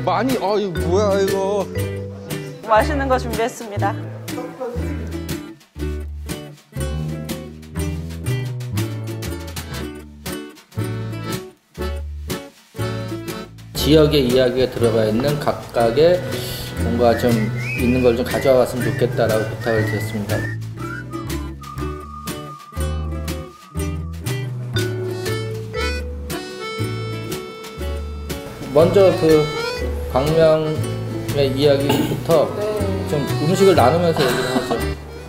많이 이거 뭐야 이거. 맛있는 거 준비했습니다. 지역의 이야기가 들어가 있는 각각의 뭔가 좀 있는 걸 좀 가져와 왔으면 좋겠다라고 부탁을 드렸습니다. 먼저 그 광명의 이야기부터 좀 음식을 나누면서 얘기를 하죠.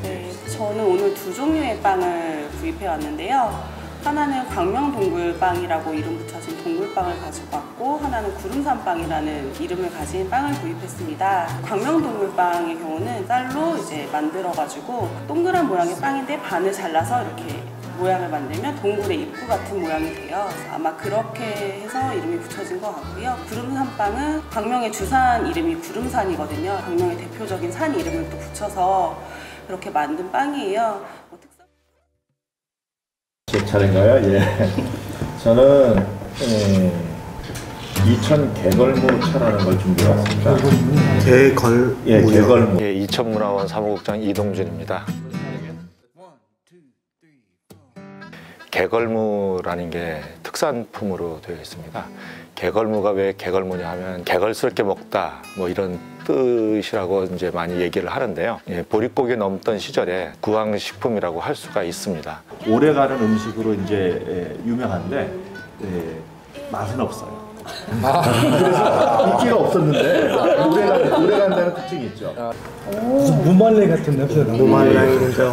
네, 저는 오늘 두 종류의 빵을 구입해 왔는데요. 하나는 광명동굴빵이라고 이름 붙여진 동굴빵을 가지고 왔고, 하나는 구름산빵이라는 이름을 가진 빵을 구입했습니다. 광명동굴빵의 경우는 쌀로 이제 만들어가지고 동그란 모양의 빵인데 반을 잘라서 이렇게 모양을 만들면 동굴의 입구 같은 모양이 돼요. 아마 그렇게 해서 이름이 붙여진 것 같고요. 구름산빵은 광명의 주산 이름이 구름산이거든요. 광명의 대표적인 산 이름을 또 붙여서 그렇게 만든 빵이에요. 제 차례인가요? 예. 저는 이천 개걸무차라는 걸 준비해왔습니다. 예, 개걸무. 예, 이천문화원 사무국장 이동준입니다. 개걸무라는 게 특산품으로 되어 있습니다. 개걸무가 왜 개걸무냐 하면 개걸스럽게 먹다 뭐 이런 뜻이라고 이제 많이 얘기를 하는데요. 예, 보릿고개 넘던 시절에 구황식품이라고 할 수가 있습니다. 오래가는 음식으로 이제 유명한데 맛은 없어요. 그래서 인기가 없었는데 오래간다는 특징이 있죠. 무슨 무말랭 같은 냄새가 무말랭 냄새가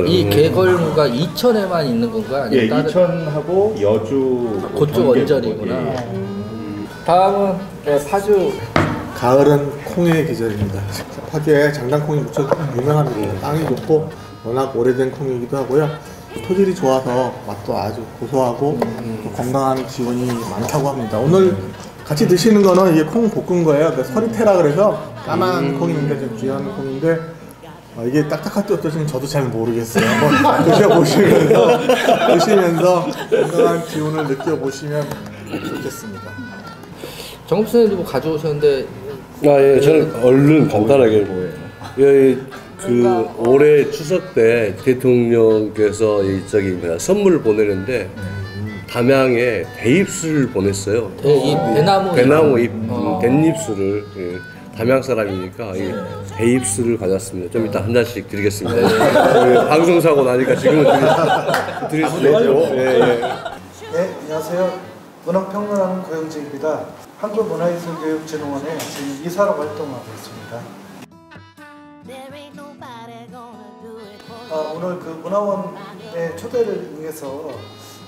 이 개걸무가 이천에만 있는 건가? 아니면 예, 다른... 이천하고 여주 그쪽 원절이구나. 다음은 파주. 가을은 콩의 계절입니다. 파주에 장단콩이 무척 유명합니다. 땅이 좋고 워낙 오래된 콩이기도 하고요. 토질이 좋아서 맛도 아주 고소하고 또 건강한 지원이 많다고 합니다. 오늘 같이 드시는 거는 이게 콩 볶은 거예요. 서리태라 그래서 까만 콩인데 좀 귀한 콩인데 이게 딱딱할지 어떨지는 저도 잘 모르겠어요. 한번 드시면서 건강한 기운을 느껴보시면 좋겠습니다. 정국 선생님도 뭐 가져오셨는데. 예, 저는 얼른 간단하게 그 올해 추석 때 대통령께서 선물을 보내는데 담양에 대입술을 보냈어요. 배나무 잎 댄잎술을 담양 사람이니까 대입술을 가져왔습니다. 좀 이따 한 잔씩 드리겠습니다. 방송 사고 나니까 지금은 드릴 수 있죠. 네, 안녕하세요. 문학평론하는 고영재입니다. 한국문화예술교육진흥원에 지금 이사로 활동하고 있습니다. 오늘 그 문화원의 초대를 응해서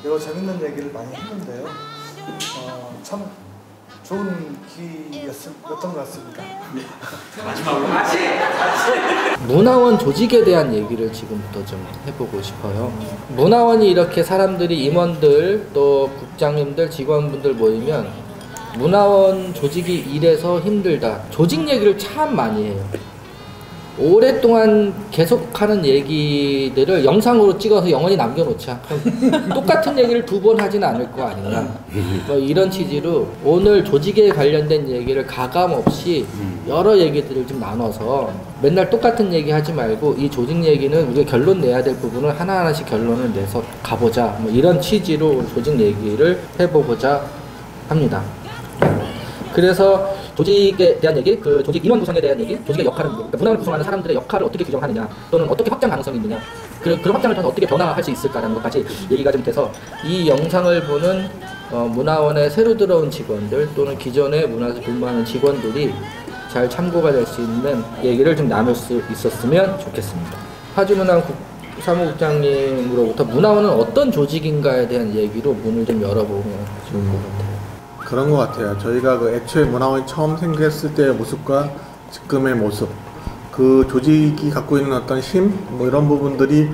여러 재밌는 얘기를 많이 했는데요. 참 좋은 기회였던 것 같습니다. 문화원 조직에 대한 얘기를 지금부터 좀 해보고 싶어요. 문화원이 이렇게 사람들이 임원들 또 국장님들 직원분들 모이면 문화원 조직이 이래서 힘들다. 조직 얘기를 참 많이 해요. 오랫동안 계속하는 얘기들을 영상으로 찍어서 영원히 남겨놓자. 똑같은 얘기를 두 번 하진 않을 거 아니냐. 뭐 이런 취지로 오늘 조직에 관련된 얘기를 가감없이 여러 얘기들을 좀 나눠서 맨날 똑같은 얘기 하지 말고 이 조직 얘기는 우리가 결론 내야 될 부분을 하나하나씩 결론을 내서 가보자. 뭐 이런 취지로 조직 얘기를 해보고자 합니다. 그래서 조직에 대한 얘기, 그 조직 인원 구성에 대한 얘기, 조직의 역할은 그러니까 문화를 구성하는 사람들의 역할을 어떻게 규정하느냐, 또는 어떻게 확장 가능성이 있느냐, 그런 확장을 통해서 어떻게 변화할 수 있을까라는 것까지 얘기가 좀 돼서 이 영상을 보는 문화원에 새로 들어온 직원들 또는 기존의 문화에서 근무하는 직원들이 잘 참고가 될 수 있는 얘기를 좀 나눌 수 있었으면 좋겠습니다. 파주문화원 사무국장님으로부터 문화원은 어떤 조직인가에 대한 얘기로 문을 좀 열어보면 좋을 것 같아요. 그런 것 같아요. 저희가 그 애초에 문화원이 처음 생겼을 때의 모습과 지금의 모습, 그 조직이 갖고 있는 어떤 힘, 뭐 이런 부분들이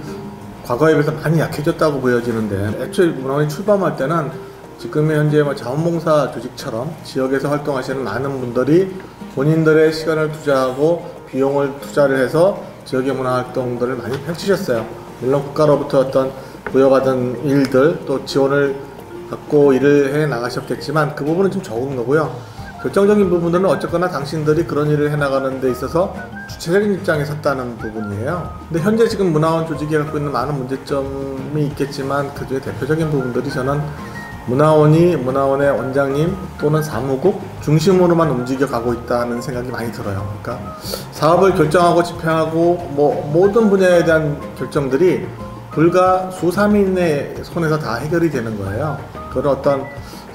과거에 비해서 많이 약해졌다고 보여지는데, 애초에 문화원이 출범할 때는 지금의 현재 뭐 자원봉사 조직처럼 지역에서 활동하시는 많은 분들이 본인들의 시간을 투자하고 비용을 투자를 해서 지역의 문화활동들을 많이 펼치셨어요. 물론 국가로부터 어떤 부여받은 일들 또 지원을 갖고 일을 해 나가셨겠지만 그 부분은 좀 적은 거고요. 결정적인 부분들은 어쨌거나 당신들이 그런 일을 해나가는 데 있어서 주체적인 입장에 섰다는 부분이에요. 근데 현재 지금 문화원 조직이 갖고 있는 많은 문제점이 있겠지만 그 중에 대표적인 부분들이 저는 문화원의 원장님 또는 사무국 중심으로만 움직여가고 있다는 생각이 많이 들어요. 그러니까 사업을 결정하고 집행하고 뭐 모든 분야에 대한 결정들이 불과 수삼인의 손에서 다 해결이 되는 거예요. 그런 어떤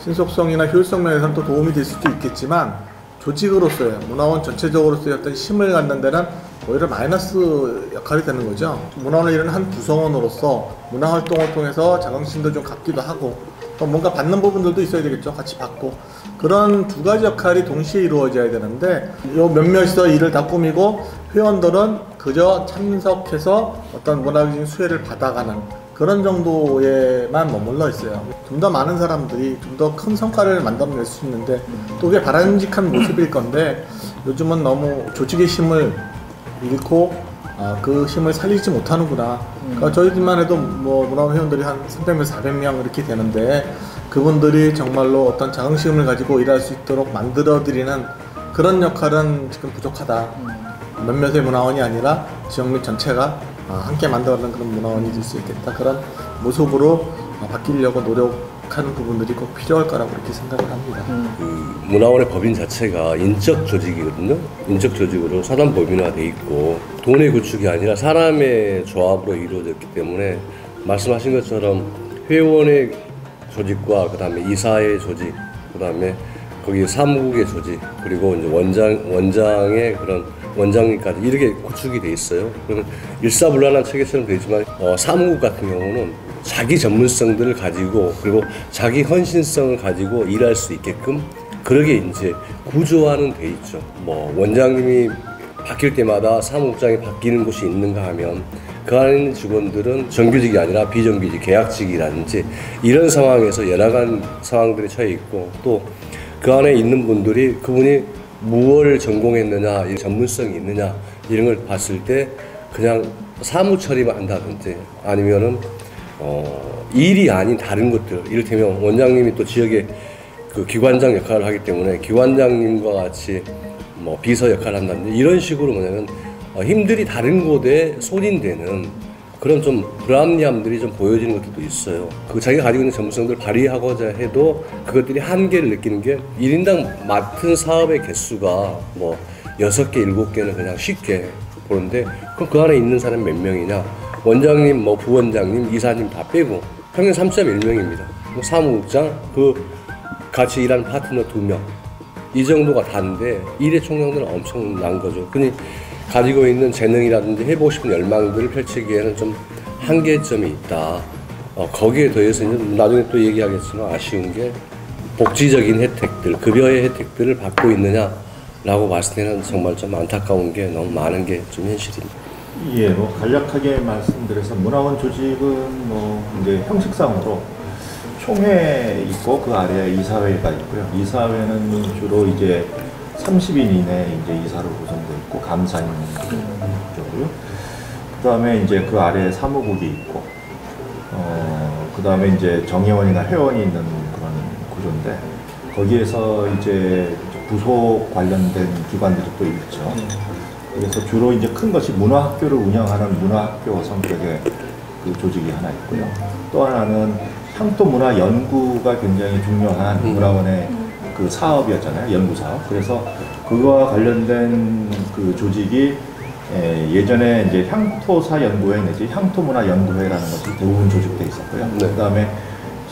신속성이나 효율성 면에서는 또 도움이 될 수도 있겠지만 조직으로서의 문화원 전체적으로서의 어떤 힘을 갖는 데는 오히려 마이너스 역할이 되는 거죠. 문화원을 이런 한 구성원으로서 문화활동을 통해서 자긍심도 좀 갖기도 하고 또 뭔가 받는 부분들도 있어야 되겠죠. 같이 받고 그런 두 가지 역할이 동시에 이루어져야 되는데 요 몇몇에서 일을 다 꾸미고 회원들은 그저 참석해서 어떤 문화적인 수혜를 받아가는 그런 정도에만 머물러 있어요. 좀 더 많은 사람들이 좀 더 큰 성과를 만들어낼 수 있는데 또 그게 바람직한 모습일 건데 요즘은 너무 조직의 힘을 잃고 그 힘을 살리지 못하는구나. 그러니까 저희들만 해도 뭐 문화원 회원들이 한 300명, 400명 이렇게 되는데 그분들이 정말로 어떤 자긍심을 가지고 일할 수 있도록 만들어드리는 그런 역할은 지금 부족하다. 몇몇의 문화원이 아니라 지역민 전체가 함께 만들어가는 그런 문화원이 될 수 있겠다. 그런 모습으로 바뀌려고 노력하는 부분들이 꼭 필요할 거라고 그렇게 생각을 합니다. 문화원의 법인 자체가 인적 조직이거든요. 인적 조직으로 사단 법인화돼 있고 돈의 구축이 아니라 사람의 조합으로 이루어졌기 때문에 말씀하신 것처럼 회원의 조직과 그다음에 이사의 조직, 그다음에 거기 사무국의 조직, 그리고 이제 원장의 그런 원장님까지 이렇게 구축이 돼 있어요. 그러면 일사불란한 체계처럼 되지만 사무국 같은 경우는 자기 전문성들을 가지고 그리고 자기 헌신성을 가지고 일할 수 있게끔 그러게 이제 구조화는 돼 있죠. 뭐 원장님이 바뀔 때마다 사무국장이 바뀌는 곳이 있는가 하면 그 안에 있는 직원들은 정규직이 아니라 비정규직, 계약직이라든지 이런 상황에서 여러 가지 상황들이 처해 있고 또 그 안에 있는 분들이 그분이 무엇을 전공했느냐, 이 전문성이 있느냐 이런 걸 봤을 때 그냥 사무 처리만 한다든지 아니면은 일이 아닌 다른 것들, 이를테면 원장님이 또 지역의 그 기관장 역할을 하기 때문에 기관장님과 같이 뭐 비서 역할을 한다든지 이런 식으로 뭐냐면 힘들이 다른 곳에 소진되는 그런 좀 불합리함들이 좀 보여지는 것들도 있어요. 그 자기가 가지고 있는 전문성들을 발휘하고자 해도 그것들이 한계를 느끼는 게 1인당 맡은 사업의 개수가 뭐 6개, 7개는 그냥 쉽게 보는데 그럼 그 안에 있는 사람이 몇 명이냐? 원장님, 뭐 부원장님, 이사님 다 빼고 평균 3.1명입니다. 사무국장, 그 같이 일하는 파트너 2명 이 정도가 다인데 일의 총량들은 엄청난 거죠. 그니 가지고 있는 재능이라든지 해보고 싶은 열망들을 펼치기에는 좀 한계점이 있다. 거기에 더해서 이제 나중에 또 얘기하겠지만 아쉬운 게 복지적인 혜택들, 급여의 혜택들을 받고 있느냐라고 봤을 때는 정말 좀 안타까운 게 너무 많은 게 좀 현실입니다. 예, 뭐 간략하게 말씀드려서 문화원 조직은 뭐 이제 형식상으로 총회 있고 그 아래에 이사회가 있고요. 이사회는 주로 이제 30인 이내 이제 이사로 구성되어 있고 감사인 쪽이고요. 그 다음에 이제 그 아래에 사무국이 있고, 그 다음에 이제 정회원이나 회원이 있는 그런 구조인데 거기에서 이제 부속 관련된 기관들이 또 있죠. 그래서 주로 이제 큰 것이 문화학교를 운영하는 문화학교 성격의 그 조직이 하나 있고요. 또 하나는 향토 문화 연구가 굉장히 중요한 문화원의 그 사업이었잖아요. 연구 사업. 그래서 그거와 관련된 그 조직이 예전에 이제 향토사 연구회 내지 향토문화 연구회라는 것이 대부분 조직되어 있었고요. 네. 그다음에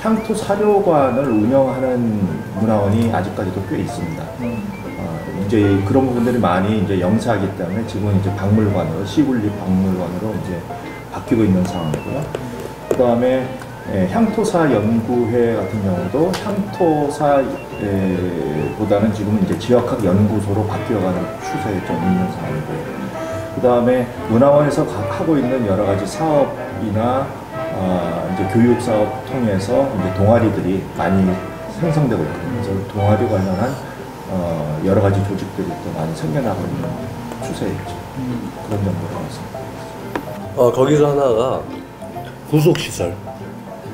향토 사료관을 운영하는 문화원이 아직까지도 꽤 있습니다. 이제 그런 부분들이 많이 이제 영세하기 때문에 지금은 이제 박물관으로 시군립 박물관으로 이제 바뀌고 있는 상황이고요. 그다음에 향토사 연구회 같은 경우도 향토사보다는 지금은 이제 지역학 연구소로 바뀌어가는 추세에 좀 있는 상황이고요. 그 다음에 문화원에서 하고 있는 여러 가지 사업이나 이제 교육 사업 통해서 이제 동아리들이 많이 생성되고 있거든요. 그래서 동아리 관련한 여러 가지 조직들이 또 많이 생겨나고 있는 추세였죠. 그런 정도로 말씀드리겠습니다. 거기서 하나가 구속시설.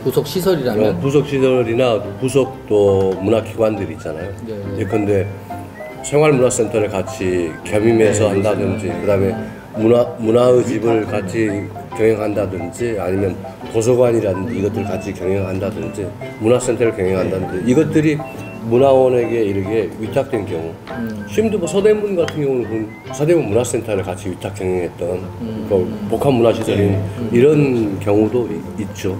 부속 시설이라면 부속 시설이나 부속 또 문화기관들이 있잖아요. 네. 예컨대 생활문화센터를 같이 겸임해서 한다든지, 그다음에 문화의 집을 같이 경영한다든지, 아니면 도서관이라든지 이것들 같이 경영한다든지, 문화센터를 경영한다든지, 이것들이 문화원에게 이렇게 위탁된 경우, 지금도 뭐 서대문 같은 경우는 서대문 문화센터를 같이 위탁 경영했던 복합문화시설인 이런 경우도 있죠.